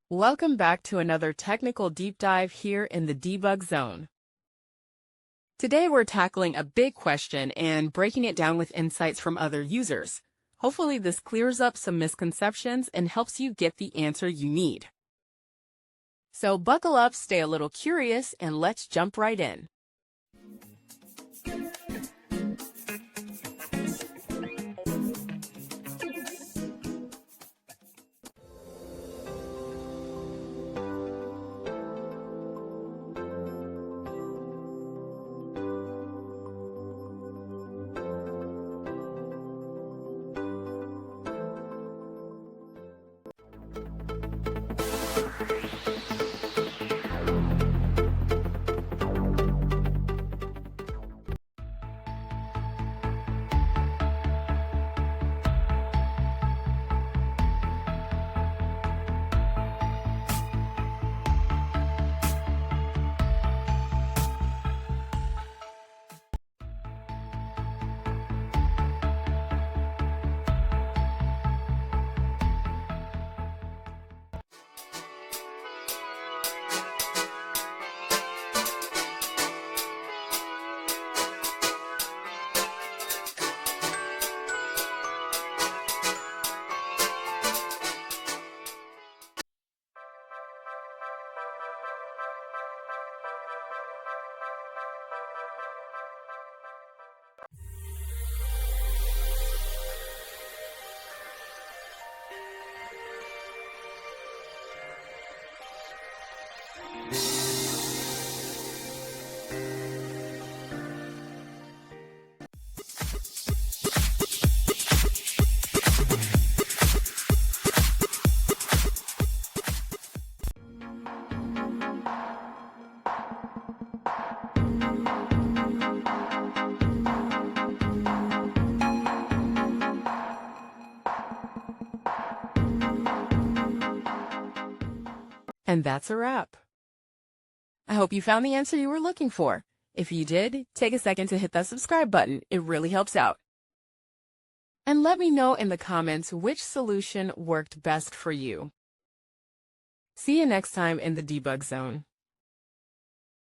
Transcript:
Welcome back to another technical deep dive here in the debug zone. Today we're tackling a big question and breaking it down with insights from other users. Hopefully this clears up some misconceptions and helps you get the answer you need. So buckle up, stay a little curious, and let's jump right in. And that's a wrap. I hope you found the answer you were looking for. If you did, take a second to hit that subscribe button. It really helps out. And let me know in the comments which solution worked best for you. See you next time in the debug zone.